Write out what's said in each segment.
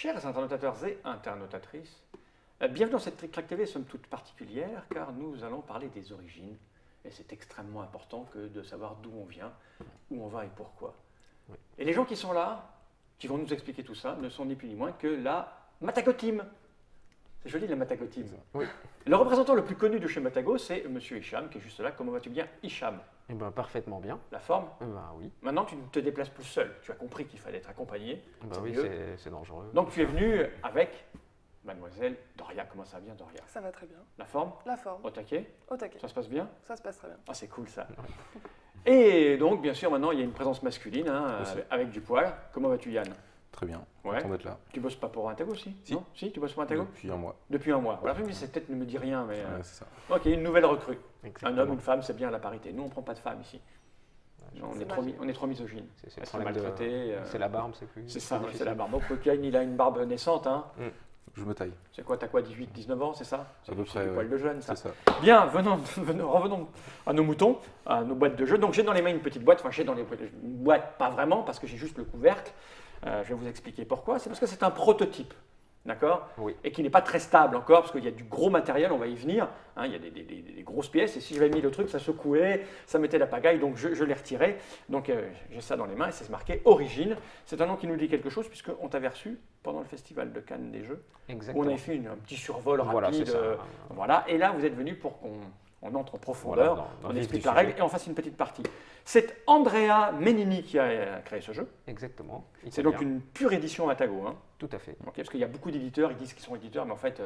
Chers internautateurs et internautatrices, bienvenue dans cette Trick TV, somme toute particulière, car nous allons parler des origines. Et c'est extrêmement important que de savoir d'où on vient, où on va et pourquoi. Oui. Et les gens qui sont là, qui vont nous expliquer tout ça, ne sont ni plus ni moins que la Matago Team. C'est joli la Matago Team. Oui. Le représentant le plus connu de chez Matago, c'est Monsieur Hicham, qui est juste là. Comment vas-tu bien, Hicham? Eh ben, parfaitement bien. La forme? Oui. Maintenant, tu ne te déplaces plus seul. Tu as compris qu'il fallait être accompagné. Oui, mieux. c'est dangereux. Donc tu es venu avec Mademoiselle Doria. Comment ça va bien, Doria? Ça va très bien. La forme? La forme, Au taquet? au taquet. Ça se passe bien? Ça se passe très bien. Ah, c'est cool ça. Et donc, bien sûr, maintenant, il y a une présence masculine hein, Aussi. avec du poil. Comment vas-tu, Yann? Très bien, Ouais. content d'être là. Tu bosses pas pour Intago aussi? Si. Non si, tu bosses pour Intago? Depuis un mois. Depuis un mois. Voilà, c'est peut-être ne me dit rien, mais. Ouais, c'est ça. Ok, une nouvelle recrue. Exactement. Un homme, une femme, c'est bien la parité. Nous, on ne prend pas de femmes ici. Non, C'est dommage. on est trop misogyne. C'est Elle le serait problème maltraitée. C'est la barbe, c'est plus. C'est ça, plus c'est difficile. la barbe. Donc, Yann, il a une barbe naissante. Hein. Je me taille, C'est quoi, t'as quoi, 18, 19 ans, c'est ça? à peu C'est près. du poil Ouais. de jeune, ça. C'est ça. Bien, revenons à nos moutons, à nos boîtes de jeux. Donc j'ai dans les mains une petite boîte, enfin j'ai dans les une boîte, pas vraiment, parce que j'ai juste le couvercle. Je vais vous expliquer pourquoi. C'est parce que c'est un prototype, d'accord? Oui. Et qui n'est pas très stable encore, parce qu'il y a du gros matériel, on va y venir. Hein, il y a des grosses pièces, et si j'avais mis le truc, ça secouait, ça mettait la pagaille, donc je l'ai retiré. Donc j'ai ça dans les mains, et c'est marqué Origine. C'est un nom qui nous dit quelque chose, puisqu'on t'avait reçu pendant le festival de Cannes des Jeux, où Exactement. on avait fait un petit survol Voilà, rapide. c'est ça. Voilà, et là vous êtes venu pour qu'on entre en profondeur, Voilà, dans on le vif explique du la règle sujet. et on fasse une petite partie. C'est Andrea Menini qui a créé ce jeu. Exactement. C'est Italien. donc une pure édition Atago. Hein. Tout à fait. Ok, parce qu'il y a beaucoup d'éditeurs, ils disent qu'ils sont éditeurs, mais en fait,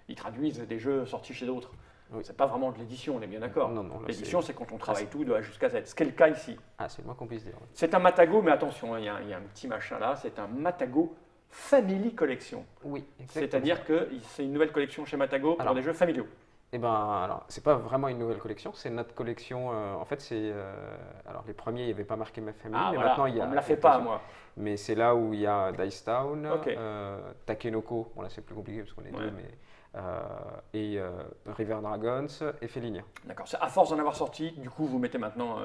ils traduisent des jeux sortis chez d'autres. Oui. C'est pas vraiment de l'édition, on est bien d'accord. Non, non, là, L'édition, c'est quand on travaille tout de A jusqu'à Z. Ce qui est le cas ici. c'est le moins qu'on puisse dire. C'est un Matago, mais attention, hein, il y a un petit machin là, c'est un Matago Family Collection. Oui, exactement. C'est-à-dire que c'est une nouvelle collection chez Matago pour Alors, des jeux familiaux. Eh ben, alors, c'est pas vraiment une nouvelle collection, c'est notre collection. En fait, c'est. Alors, les premiers, il n'y avait pas marqué ma famille, Ah mais voilà, maintenant, il y a. on me la fait pas, moi. Mais c'est là où il y a Dice Town, Ok. Takenoko, bon là c'est plus compliqué parce qu'on est Ouais. deux, mais, et River Dragons et Felinia. D'accord. À force d'en avoir sorti, du coup, vous mettez maintenant.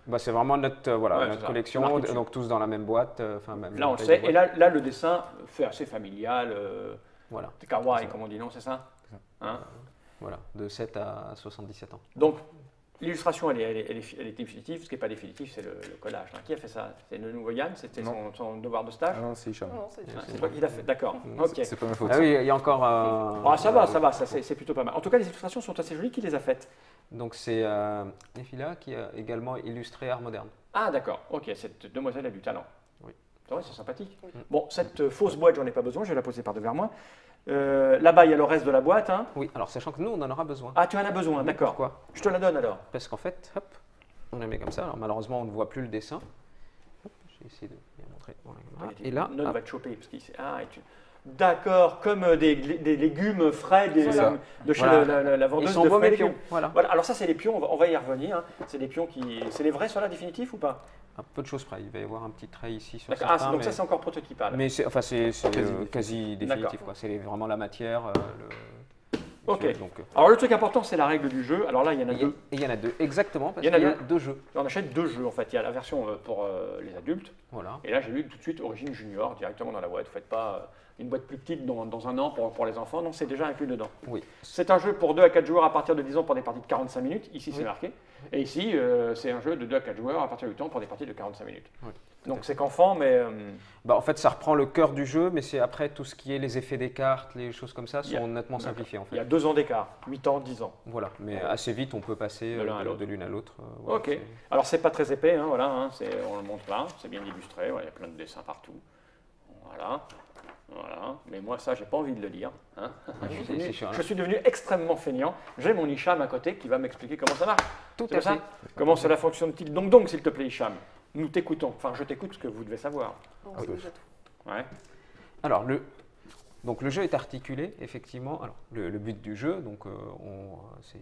Bah, c'est vraiment notre, voilà, Ouais, c'est notre ça. collection, Marqué dessus. donc tous dans la même boîte. Même Là, on le taille sait. de Et boîte. là, le dessin fait assez familial. Voilà, C'est kawaii, C'est ça. comme on dit, non, c'est ça? Hein? voilà, de 7 à 77 ans. Donc, l'illustration, elle est définitive. Ce qui n'est pas définitif, c'est le collage. Hein. Qui a fait ça? C'est le nouveau Yann? C'était Non. son devoir de stage? Ah non, c'est Hicham. Non, non, c'est Ah, c'est toi qui l'as fait, d'accord. Ok. C'est pas ma faute. Ah oui, il y a encore. Ah, ça va, ça, c'est plutôt pas mal. En tout cas, les illustrations sont assez jolies. Qui les a faites? Donc c'est Nefila qui a également illustré Art Moderne. Ah, d'accord. Ok, cette demoiselle a du talent. Oui. C'est vrai, c'est sympathique. Oui. Bon, cette fausse boîte, j'en ai pas besoin. Je vais la poser par devers moi. Là-bas, il y a le reste de la boîte. Hein. Oui, alors sachant que nous, on en aura besoin. Ah, tu en as besoin, d'accord. Pourquoi? Je te la donne alors. Parce qu'en fait, hop, on la met comme ça. Alors malheureusement, on ne voit plus le dessin. Hop, j'ai essayé de bien montrer. Voilà, comme ça. Et là, Note hop, va te choper. Parce qu'il ah, et tu... D'accord, comme des légumes frais C'est ça. de chez Voilà. la ils vendeuse sont de beaux frais mes légumes. pions. Voilà. Voilà, alors ça, c'est les pions, on va y revenir. Hein. C'est des pions qui. C'est les vrais, ceux-là, définitifs ou pas? Un peu de choses près. Il va y avoir un petit trait ici sur D'accord. certains. Ah, donc mais ça, c'est encore prototypal. mais c'est enfin, c'est Quasi quasi D'accord. définitif. quoi. C'est vraiment la matière. Ok. Donc, Alors, le truc important, c'est la règle du jeu. Alors là, il y en a et deux. il y en a deux, exactement, parce Il y en a qu'il y a deux. deux jeux. On achète deux jeux, en fait. Il y a la version pour les adultes. Voilà. Et là, j'ai lu tout de suite Origine Junior directement dans la boîte. Vous faites pas une boîte plus petite dans un an pour les enfants. Non, c'est déjà inclus dedans. Oui. C'est un jeu pour 2 à 4 joueurs à partir de 10 ans pour des parties de 45 minutes. Ici, c'est Oui. marqué. Et ici, c'est un jeu de 2 à 4 joueurs à partir de 8 ans pour des parties de 45 minutes. Oui, tout à Donc, fait. c'est qu'enfant, mais Bah, en fait, ça reprend le cœur du jeu, mais c'est après tout ce qui est les effets des cartes, les choses comme ça, Il y a- sont nettement D'accord. simplifiés en il y a fait. 2 ans d'écart. 8 ans, 10 ans. Voilà, mais assez vite, on peut passer De l'un à l'autre. de l'une à l'autre. Voilà, Ok. c'est- Alors, c'est pas très épais. Hein, voilà, hein, on le montre là. C'est bien illustré. Voilà, il y a plein de dessins partout. Voilà. Voilà. Mais moi, ça, j'ai pas envie de le lire. Hein. c'est chiant, Je suis devenu extrêmement feignant. J'ai mon Hicham à côté qui va m'expliquer comment ça marche. Tout C'est à ça fait. Comment cela fonctionne-t-il? Donc, s'il te plaît, Hicham, nous t'écoutons. Enfin, je t'écoute ce que vous devez savoir. Non, Ah, c'est bah. déjà tout. Ouais. Alors, donc, le jeu est articulé, effectivement. Alors, le but du jeu, donc,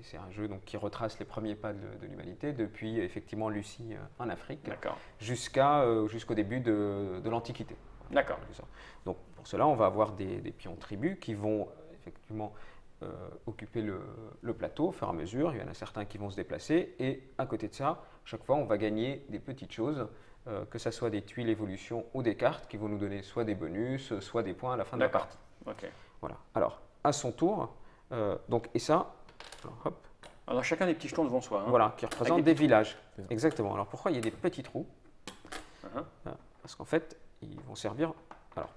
c'est un jeu donc, qui retrace les premiers pas de l'humanité depuis effectivement Lucie en Afrique D'accord. jusqu'au début de l'Antiquité. D'accord. C'est ça. Donc pour cela, on va avoir des pions tribus qui vont effectivement occuper le plateau au fur et à mesure. Il y en a certains qui vont se déplacer et à côté de ça, chaque fois, on va gagner des petites choses que ce soit des tuiles évolution ou des cartes qui vont nous donner soit des bonus, soit des points à la fin de la partie. Ok. Voilà. Alors, à son tour, donc, et ça, alors, hop, Alors, chacun des petits jetons devant soi. Hein. voilà, qui représentent des des villages. Exactement. Alors, pourquoi il y a des petits trous? Uh-huh. Parce qu'en fait, ils vont servir. Alors,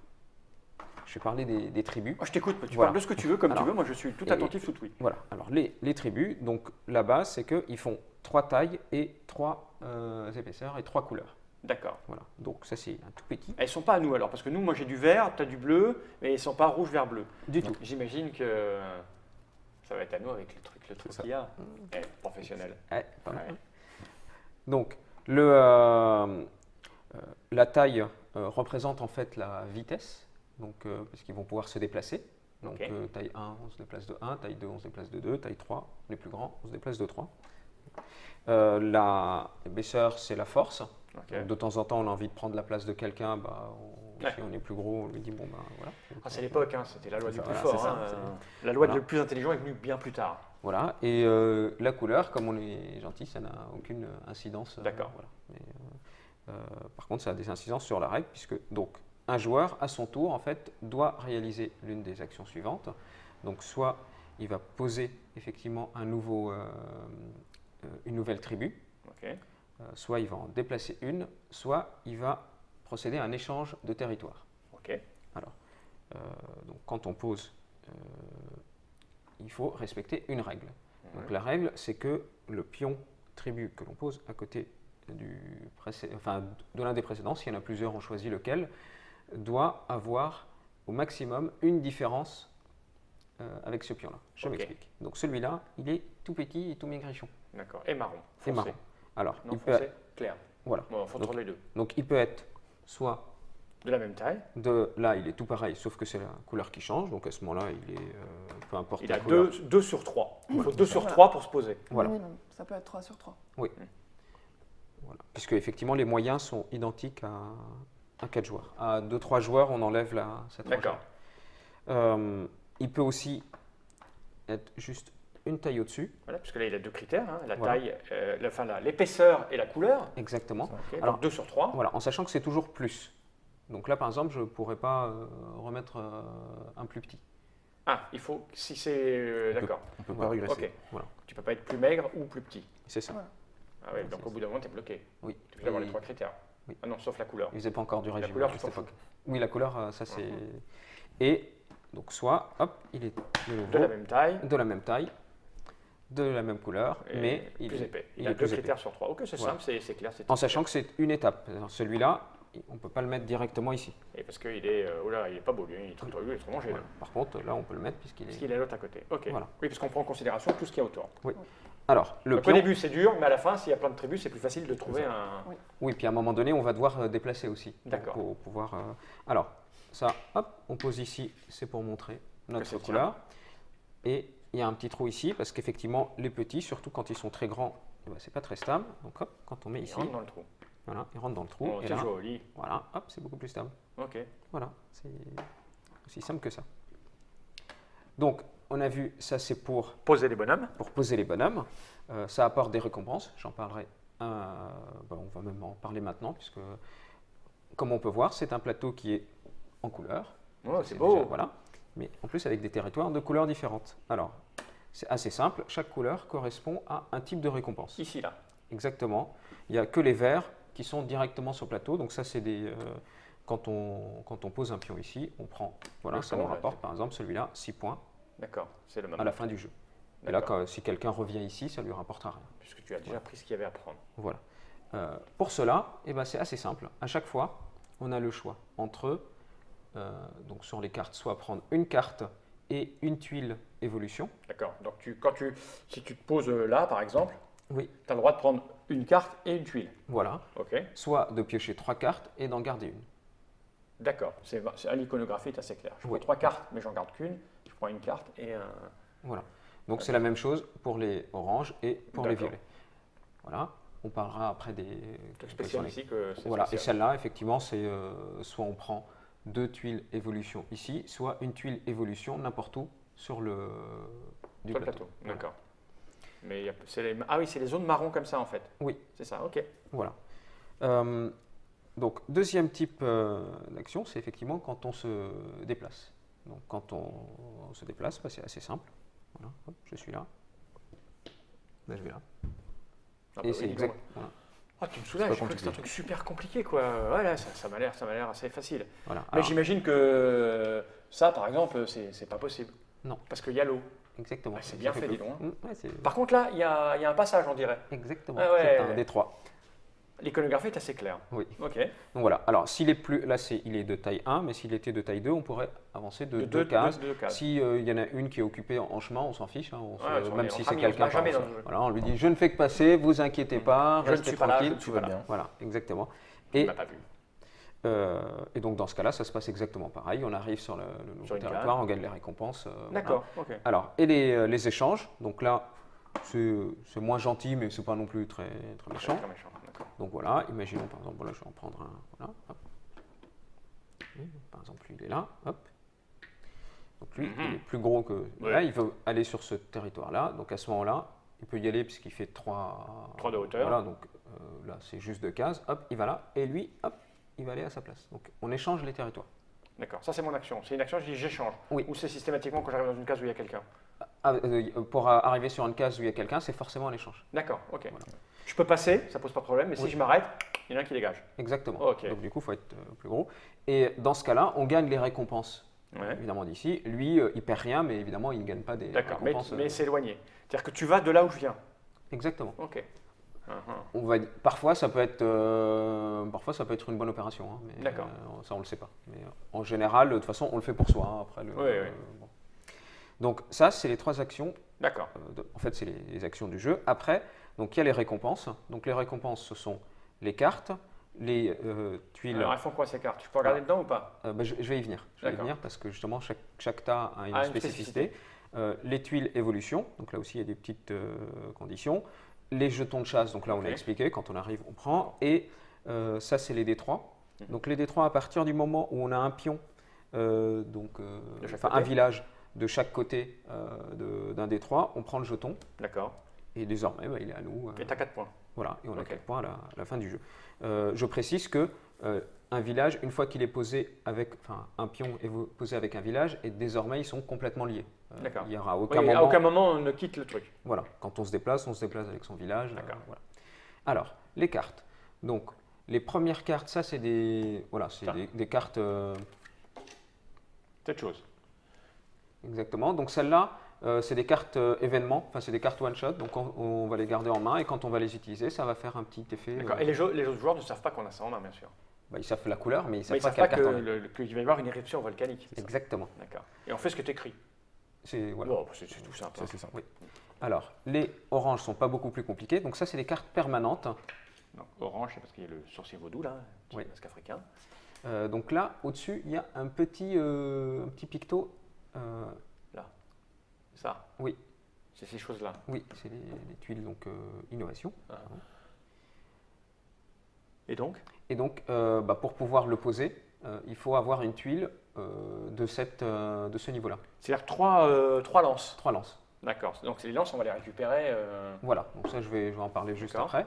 je vais parler des tribus. Oh, je t'écoute, tu Voilà. parles de ce que tu veux, comme Alors, tu veux. Moi, je suis tout attentif, tout oui. Voilà. Alors, les tribus, donc la base, c'est qu'ils font 3 tailles et 3 épaisseurs et 3 couleurs. D'accord. Voilà. Donc, ça, c'est un tout petit. Elles ne sont pas à nous alors, parce que nous, moi j'ai du vert, tu as du bleu, mais elles ne sont pas rouge, vert, bleu. Du Donc, tout. j'imagine que ça va être à nous avec le truc ça. qu'il y a. Professionnel. Ouais, pas mal. Ouais. Donc, la taille représente en fait la vitesse, donc, parce qu'ils vont pouvoir se déplacer. Donc, Ok. taille 1, on se déplace de 1, taille 2, on se déplace de 2, taille 3, les plus grands, on se déplace de 3. L'épaisseur, c'est la force. Ok. Donc, de temps en temps, on a envie de prendre la place de quelqu'un, bah, Ouais. si on est plus gros, on lui dit bon, bah voilà. Ah, c'est l'époque, hein, c'était la loi du plus Voilà, fort. c'est ça, Hein. La loi Voilà. du plus intelligent est venue bien plus tard. Voilà, et la couleur, comme on est gentil, ça n'a aucune incidence. D'accord. Voilà. Mais, par contre, ça a des incidences sur la règle, puisque donc un joueur, à son tour, en fait, doit réaliser l'une des actions suivantes. Donc, soit il va poser effectivement une nouvelle tribu, Ok. soit il va en déplacer une, soit il va procéder à un échange de territoire. Ok. Alors, donc quand on pose, il faut respecter une règle. Donc la règle, c'est que le pion tribu que l'on pose à côté de l'un des précédents, s'il y en a plusieurs, on choisit lequel, doit avoir au maximum une différence avec ce pion-là. Je Ok. m'explique. Donc celui-là, il est tout petit et tout maigrichon. D'accord. Et marron. C'est Foncé. marron. Alors, Non, il peut, foncé. Clair. voilà. Bon, il faut Donc- entre les deux. Donc il peut être soit De la même taille. là, il est tout pareil, sauf que c'est la couleur qui change. Donc à ce moment-là, il est peu importe Il la a couleur. 2 sur 3. Il faut 2 sur Voilà. 3 pour se poser. Voilà. Oui, non, ça peut être 3 sur 3. Voilà. Puisque effectivement, les moyens sont identiques à 4 joueurs. À 2-3 joueurs, on enlève cette D'accord. rangée. Il peut aussi être juste une taille au-dessus. Voilà, parce que là, il a 2 critères. Hein, la Voilà. taille, l'épaisseur et la couleur. Exactement. Ok, Alors, donc 2 sur 3. Voilà, en sachant que c'est toujours plus. Donc là, par exemple, je ne pourrais pas remettre un plus petit. Ah, il faut, si c'est... d'accord. On peut pas Voilà. régresser. Ok. Voilà. Tu peux pas être plus maigre ou plus petit. C'est ça. Voilà. Ah oui, Ouais, donc c'est au bout d'un moment, tu es bloqué. Oui. Tu es obligé d'avoir les Et 3 critères. Oui. Ah non, sauf la couleur. il faisait pas encore du régime couleur, à tu cette t'en époque. Oui, la couleur, ça c'est. Et donc, soit, hop, il est de nouveau De la même taille. de la même taille, de la même couleur, Et mais il plus est épais. il Il a est 2 plus épais. critères sur 3. Ok, c'est Voilà. simple, c'est clair. c'est En tout sachant clair. que c'est une étape. Celui-là, on ne peut pas le mettre directement ici. Et parce qu'il est... oh là, il est pas beau, lui. Il est trop mangé. Voilà. Par contre, là, on peut le mettre puisqu'il Parce est. qu'il est l'autre à côté. Ok. Voilà. Oui, parce qu'on prend en considération tout ce qu'il y a autour. Alors, le Donc pion. au début, c'est dur, mais à la fin, s'il y a plein de tribus, c'est plus facile de trouver ça. un... Oui, puis à un moment donné, on va devoir déplacer aussi. D'accord. Pour pouvoir. Alors, ça, hop, on pose ici, c'est pour montrer notre c'est couleur. Et il y a un petit trou ici, parce qu'effectivement, les petits, surtout quand ils sont très grands, eh ben, c'est pas très stable. Donc, hop, quand on met Il ici, rentre dans le trou. voilà, ils rentrent dans le trou. Oh, et c'est là, joli. voilà, hop, c'est beaucoup plus stable. Ok. Voilà, c'est aussi simple que ça. Donc, on a vu, ça c'est pour Poser les bonhommes. poser les bonhommes. Ça apporte des récompenses, j'en parlerai. On va même en parler maintenant, puisque, comme on peut voir, c'est un plateau qui est en couleur. Oh, c'est Déjà, beau. voilà. Mais en plus avec des territoires de couleurs différentes. Alors, c'est assez simple, chaque couleur correspond à un type de récompense. Ici, là. Exactement. Il n'y a que les verts qui sont directement sur le plateau. Donc ça, c'est des... quand on pose un pion ici, on prend... Voilà, Oui, ça comme nous on l'a rapporte, par exemple, celui-là, 6 points D'accord, c'est le même. à la fin du jeu. Et là, D'accord. si quelqu'un revient ici, ça ne lui rapportera rien. Puisque tu as déjà pris ce qu'il y avait à prendre. Voilà. Pour cela, eh ben, c'est assez simple. À chaque fois, on a le choix entre, donc sur les cartes, soit prendre une carte et une tuile évolution. D'accord. Donc si tu te poses là, par exemple, Oui. tu as le droit de prendre une carte et une tuile. Voilà. Ok. Soit de piocher 3 cartes et d'en garder une. D'accord. L'iconographie est assez claire. Je prends Oui. 3 cartes, mais j'en garde qu'une. Je prends une carte et un. Voilà. Donc c'est la même chose pour les oranges et pour les D'accord. violets. Voilà. On parlera après des. Truc spécial ici que c'est Voilà. Et spécial. celle-là, effectivement, c'est soit on prend 2 tuiles évolution ici, soit une tuile évolution n'importe où sur le du Sur le plateau. D'accord. Mais ah oui, c'est les zones marron comme ça en fait. Oui. C'est ça. Ok. Voilà. Donc, deuxième type d'action, c'est effectivement quand on se déplace. Donc, quand on se déplace, bah, c'est assez simple. Voilà, hop, je suis là. Là, je vais là. Ah, Et bah c'est oui, exact. dis-donc. Voilà. Ah, tu me soulages, pas je crois que c'est un compliqué. truc super compliqué, quoi. Ouais, là, ça m'a l'air assez facile. Voilà. Mais Alors, j'imagine que ça, par exemple, c'est pas possible. non, Parce qu'il y a l'eau. exactement. Ah, c'est Ça bien fait, plus- dis donc. Ouais, c'est Par contre, là, il y a un passage, on dirait. exactement. Ah ouais. C'est un détroit. L'iconographie est assez claire. Oui. Ok. Donc voilà. Alors, s'il est plus, là, il est de taille 1, mais s'il était de taille 2, on pourrait avancer de deux cases. Deux cases. Si il y en a une qui est occupée en chemin, on s'en fiche, hein, Ouais, on même est si entre c'est amis, on se quelqu'un bat jamais par dans le jeu. voilà, on lui dit je ne fais que passer, vous inquiétez pas, Je ne restez suis pas là, tranquille. je ne suis Tout va pas là. bien. Voilà, exactement. Il Et, m'a pas vu. et donc dans ce cas-là, ça se passe exactement pareil. On arrive sur le nouveau Sur une territoire, case. on gagne les récompenses. D'accord, ok. Voilà. Alors, et les échanges. Donc là, c'est moins gentil, mais c'est pas non plus très, très méchant. Très méchant, d'accord. Donc voilà, imaginons par exemple, voilà, je vais en prendre un. Voilà, hop. Par exemple, lui, il est là, hop. Donc lui, il est plus gros que. Ouais. Là, il veut aller sur ce territoire-là. Donc à ce moment-là, il peut y aller puisqu'il fait 3 de hauteur. Voilà, donc là, c'est juste 2 cases. Hop, il va là. Et lui, hop, il va aller à sa place. Donc on échange les territoires. D'accord, ça c'est mon action. C'est une action, je dis j'échange. Oui. Ou c'est systématiquement quand j'arrive dans une case où il y a quelqu'un. Pour arriver sur une case où il y a quelqu'un, c'est forcément un échange. D'accord, ok. Voilà. Je peux passer, ça pose pas de problème, mais si Oui. je m'arrête, il y en a un qui dégage. Exactement. Ok. Donc du coup, il faut être plus gros. Et dans ce cas-là, on gagne les récompenses. Ouais. Évidemment d'ici. Lui, il perd rien, mais évidemment, il ne gagne pas des D'accord, récompenses. mais c'est éloigné. C'est-à-dire que tu vas de là où je viens. Exactement. Ok. Parfois, ça peut être une bonne opération. Hein, mais D'accord. ça, on ne le sait pas. Mais en général, de toute façon, on le fait pour soi. Hein, après, Oui. bon. Donc ça, c'est les 3 actions. D'accord. En fait, c'est les actions du jeu. Après, donc il y a les récompenses. Donc les récompenses, ce sont les cartes, les tuiles. Alors elles font quoi ces cartes? Je peux regarder dedans ou pas? Je vais y venir. Je vais y D'accord. venir parce que justement, chaque tas a une Ah, une spécificité. Les tuiles évolution. Donc là aussi, il y a des petites conditions. Les jetons de chasse, donc là on Ok. a expliqué, quand on arrive on prend, et ça c'est les D3. Donc les D3 à partir du moment où on a un pion, chaque un côté. village de chaque côté d'un D3, on prend le jeton, D'accord. et désormais bah, il est à nous. Et t'as 4 points. Voilà, et on a Ok. 4 points à la fin du jeu. Je précise que un village, une fois qu'il est posé avec, enfin un pion est posé avec un village, et désormais ils sont complètement liés. D'accord. Il n'y aura Oui, aucun à moment. aucun moment on ne quitte le truc. Voilà, quand on se déplace avec son village. D'accord. Voilà. Alors, les cartes. Donc, les premières cartes, ça c'est Ça. des cartes Cette chose. exactement. Donc celles-là, c'est des cartes événements, enfin c'est des cartes one shot. Donc on va les garder en main et quand on va les utiliser, ça va faire un petit effet. D'accord. Et les autres joueurs ne savent pas qu'on a ça en main, bien sûr. Ils savent la couleur, mais ils Mais savent ils pas savent quelle pas carte on est. qu'il va y avoir une éruption volcanique. c'est ça? Exactement. D'accord. Et on fait ce que tu écris. Voilà. Bon, c'est tout simple. Ça, c'est ça. Oui. Alors, les oranges sont pas beaucoup plus compliquées. Donc ça, c'est des cartes permanentes. Donc, orange, c'est parce qu'il y a le sourcier vaudou là, petit Oui. masque africain. Donc là, au-dessus, il y a un petit picto. Là. Ça. Oui. C'est ces choses-là. Oui, c'est les tuiles donc innovation. Et donc? Et donc, pour pouvoir le poser, il faut avoir une tuile de ce niveau-là. C'est-à-dire 3 lances. 3 lances. D'accord. Donc les lances, on va les récupérer. Voilà, donc ça je vais en parler juste D'accord. après.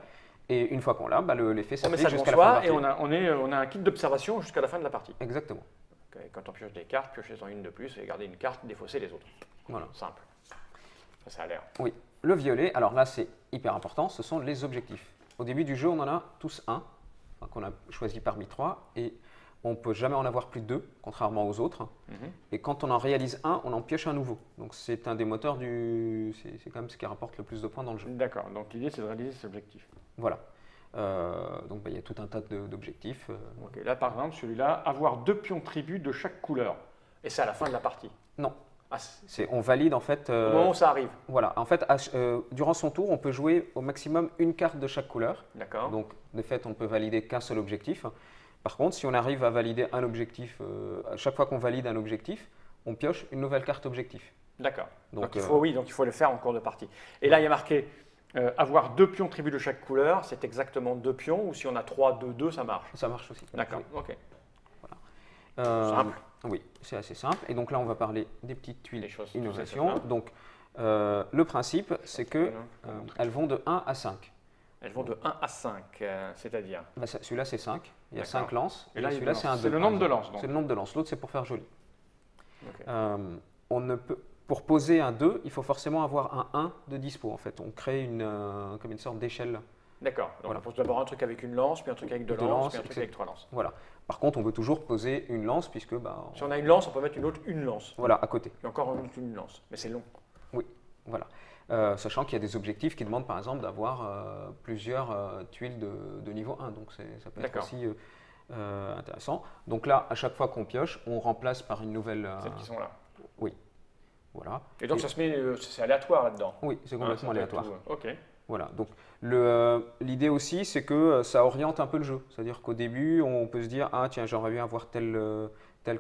Et une fois qu'on l'a, l'effet On met s'applique ça devant jusqu'à la fin de la soi et partie. on a un kit d'observation jusqu'à la fin de la partie. Exactement. Ok, quand on pioche des cartes, piochez-en une de plus et gardez une carte, défaussez les autres. Voilà. Simple. Ça a l'air. Oui. Le violet, alors là c'est hyper important, ce sont les objectifs. Au début du jeu, on en a tous un, qu'on a choisi parmi 3, et on ne peut jamais en avoir plus de 2, contrairement aux autres. Et quand on en réalise un, on en pioche un nouveau. Donc c'est un des moteurs c'est quand même ce qui rapporte le plus de points dans le jeu. D'accord. Donc l'idée, c'est de réaliser cet objectif. Voilà. Donc il y a tout un tas d'objectifs. Ok, là, par exemple, celui-là, avoir 2 pions tribus de chaque couleur. Et c'est à la fin de la partie. Non, Ah, on valide en fait. au moment où ça arrive. Voilà, en fait, durant son tour, on peut jouer au maximum une carte de chaque couleur. D'accord. Donc, de fait, on ne peut valider qu'un seul objectif. Par contre, si on arrive à valider un objectif, à chaque fois qu'on valide un objectif, on pioche une nouvelle carte objectif. D'accord. Donc, Donc, il faut le faire en cours de partie. Et là, il y a marqué avoir 2 pions tribus de chaque couleur, c'est exactement 2 pions, ou si on a 3, 2, 2, ça marche. Ça marche aussi. D'accord, Oui. ok. Simple. Oui, c'est assez simple. Et donc là, on va parler des petites tuiles Les choses, innovation. tout ça, Donc, le principe, c'est que Voilà. elles vont de 1 à 5. Elles vont de 1 à 5, c'est-à-dire Bah, celui-là, c'est 5. Il y a D'accord. 5 lances. Et là, il y a celui-là, deux c'est un lances. 2. C'est le nombre de lances, donc. C'est le nombre de lances. L'autre, c'est pour faire joli. Ok. On ne peut, pour poser un 2, il faut forcément avoir un 1 de dispo. En fait, on crée comme une sorte d'échelle. D'accord. Donc Voilà. on pose d'abord un truc avec une lance, puis un truc avec deux Deux lances, lances, puis un truc etc. avec 3 lances. Voilà. Par contre, on peut toujours poser une lance puisque, Si on a une lance, on peut mettre une lance. voilà, à côté. Et encore une lance, mais c'est long. Voilà. Sachant qu'il y a des objectifs qui demandent par exemple d'avoir plusieurs tuiles de niveau 1. Donc ça peut être D'accord. aussi intéressant. Donc là, à chaque fois qu'on pioche, on remplace par une nouvelle. Celles qui sont là. Voilà. Et donc ça se met, c'est aléatoire là-dedans. Oui, c'est Ah, complètement ça peut être aléatoire. tout, Ok. Voilà. Donc l'idée aussi, c'est que ça oriente un peu le jeu. C'est-à-dire qu'au début, on peut se dire ah tiens, j'aimerais bien avoir telle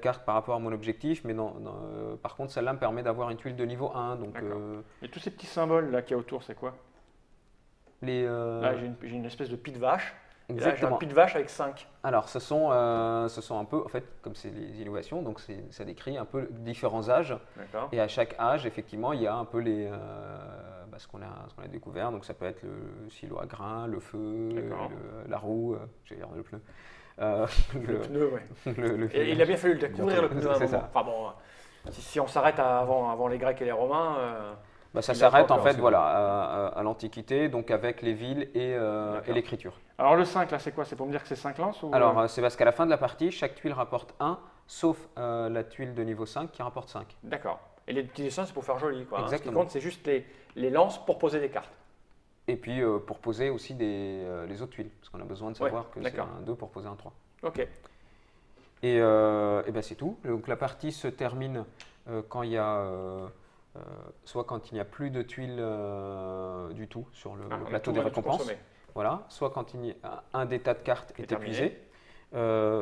carte par rapport à mon objectif, mais non, par contre, celle-là me permet d'avoir une tuile de niveau 1. Donc D'accord. Et tous ces petits symboles là qu'il y a autour, c'est quoi? Là, j'ai une espèce de pied de vache. Et là, j'ai un exactement. pied de vache avec 5. Alors, ce sont un peu, en fait, comme c'est les innovations, donc ça décrit un peu différents âges. D'accord. Et à chaque âge, effectivement, il y a un peu ce qu'on a découvert. Donc, ça peut être le silo à grains, le feu, D'accord. la roue, j'allais dire le pneu. Le pneu, ouais. le Et il a bien fallu le découvrir, le pneu, à un C'est moment. ça. Enfin bon, si on s'arrête avant les Grecs et les Romains, Ça il a s'arrête pas en encore, fait c'est voilà, à l'Antiquité, donc avec les villes et l'écriture. Alors le 5, là, c'est quoi? C'est pour me dire que c'est 5 lances ou... Alors, c'est parce qu'à la fin de la partie, chaque tuile rapporte 1, sauf la tuile de niveau 5 qui rapporte 5. D'accord. Et les petits dessins, c'est pour faire joli, quoi. Hein. Ce qui Exactement. compte, c'est juste les lances pour poser des cartes. Et puis pour poser aussi les autres tuiles, parce qu'on a besoin de savoir que c'est d'accord. un 2 pour poser un 3. Ok. Et ben c'est tout. Donc la partie se termine quand il y a, soit quand il n'y a plus de tuiles du tout sur le plateau des récompenses, voilà, soit quand un des tas de cartes est épuisé,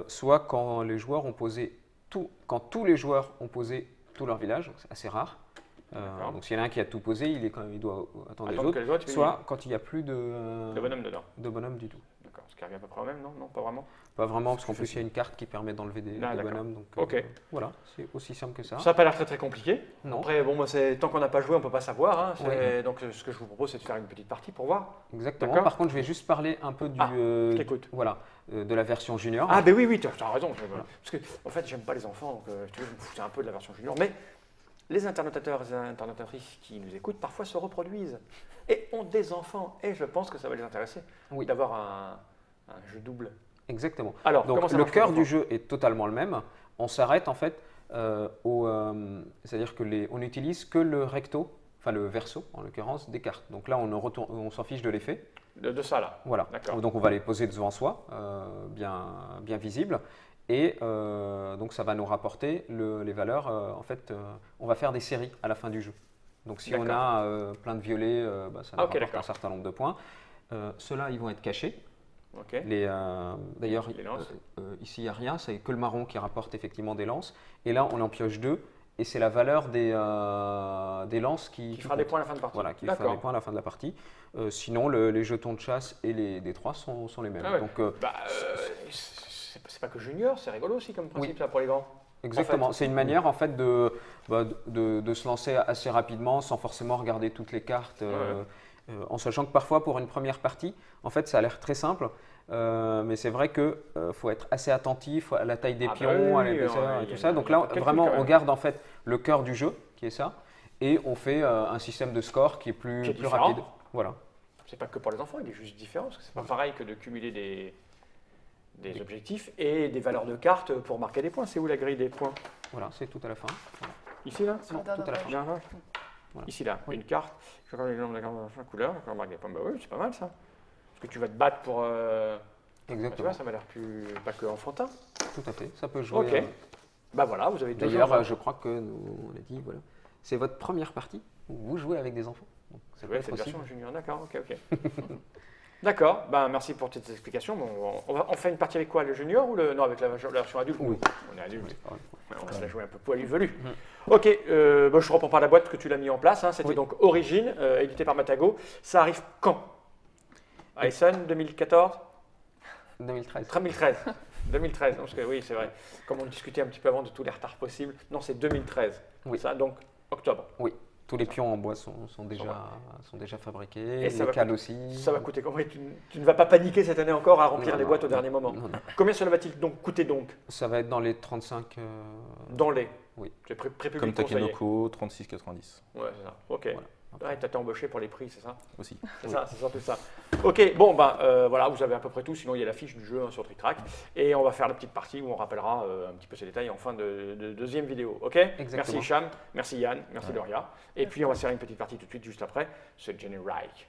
soit quand les joueurs ont posé quand tous les joueurs ont posé tout leur village, c'est assez rare. Donc s'il y en a un qui a tout posé, il doit attendre les autres. Soit quand il n'y a plus de bonhomme dedans. De bonhomme du tout. D'accord. Ce qui revient à peu près au même, non? Non, pas vraiment. Pas vraiment, parce qu'en plus il y a une carte qui permet d'enlever des bonhommes. Donc, ok. Voilà, c'est aussi simple que ça. Ça n'a pas l'air très très compliqué. Non. Après, bon, moi, tant qu'on n'a pas joué, on ne peut pas savoir. Hein. Ouais. Donc ce que je vous propose, c'est de faire une petite partie pour voir. Exactement. D'accord. Par contre, je vais juste parler un peu je t'écoute. voilà, de la version junior. Ah, ben oui, tu as raison. Voilà. Parce que, en fait, j'aime pas les enfants, donc je me foutais un peu de la version junior. Mais les internautateurs et internautatrices qui nous écoutent parfois se reproduisent et ont des enfants. Et je pense que ça va les intéresser d'avoir un jeu double. Exactement. Alors, donc le cœur du jeu est totalement le même. On s'arrête en fait c'est-à-dire que on n'utilise que le recto, enfin le verso en l'occurrence des cartes. Donc là, on s'en fiche de l'effet. De ça là. Voilà. Donc on va les poser devant soi, bien visibles. Et donc ça va nous rapporter les valeurs. En fait, on va faire des séries à la fin du jeu. Donc si on a plein de violets, ça nous rapporte un certain nombre de points. Ceux-là, ils vont être cachés. Okay. D'ailleurs, ici il n'y a rien, c'est que le marron qui rapporte effectivement des lances. Et là, on en pioche 2. Et c'est la valeur des lances qui fera des points à la fin de partie. Voilà, qui fera des points à la fin de la partie. Sinon, les jetons de chasse et les D3 sont les mêmes. Ah ouais. Donc, c'est pas que junior, c'est rigolo aussi comme principe ça, pour les grands. Exactement, en fait, c'est une manière en fait de se lancer assez rapidement sans forcément regarder toutes les cartes. En sachant que parfois pour une première partie, en fait ça a l'air très simple, mais c'est vrai qu'il faut être assez attentif à la taille des pions, à l'épaisseur et tout ça. Donc là vraiment on garde en fait le cœur du jeu qui est ça, et on fait un système de score qui est plus rapide. Voilà. C'est pas que pour les enfants, il est juste différent, parce que c'est pas pareil que de cumuler des objectifs et des valeurs de cartes pour marquer des points. C'est où la grille des points? Voilà, c'est tout à la fin. Voilà. Ici là? Non, tout à la fin. Voilà. Ici là, une carte. Je regarde les nombres de la couleur, je remarque des points. Bah oui, c'est pas mal ça. Parce que tu vas te battre pour. Exactement. Tu vois, ça m'a l'air plus pas que enfantin. Tout à fait, ça peut jouer. Ok. Bah voilà, vous avez deux. D'ailleurs, je crois que on a dit voilà, c'est votre première partie où vous jouez avec des enfants. Donc, c'est cette version junior, d'accord, ok. D'accord, ben, merci pour toutes ces explications. Bon, on fait une partie avec quoi? Le junior ou non, avec la version adulte? Oui. On est adulte. On va se la jouer un peu poilu-velu. Ok, je ne reprends pas la boîte que tu l'as mis en place. Hein. C'était donc Origine, édité par Matago. Ça arrive quand? Essen, 2014? 2013. 2013, parce que oui, c'est vrai. Comme on discutait un petit peu avant de tous les retards possibles. Non, c'est 2013. Oui. Ça, donc octobre. Oui. Tous les pions en bois sont déjà fabriqués, Et ça les cales aussi. Ça va coûter combien? Tu ne vas pas paniquer cette année encore à remplir Non, les non, boîtes au non, dernier moment. non, non. Combien cela va-t-il donc coûter donc? Ça va être dans les 35. Dans les. Oui. C'est pré-public Comme conseillé. Takenoko, 36,90. Ouais, c'est ça. Ok. Voilà. Ouais, t'as été embauché pour les prix, c'est ça? Aussi. C'est ça, c'est surtout ça. Ok, bon, voilà, vous avez à peu près tout. Sinon, il y a la fiche du jeu sur Trick Track. Et on va faire la petite partie où on rappellera un petit peu ces détails en fin de deuxième vidéo. Ok? Exactement. Merci Hicham, merci Yann, merci Doria. Et puis, on va se faire une petite partie tout de suite, juste après. C'est Jenny Reich.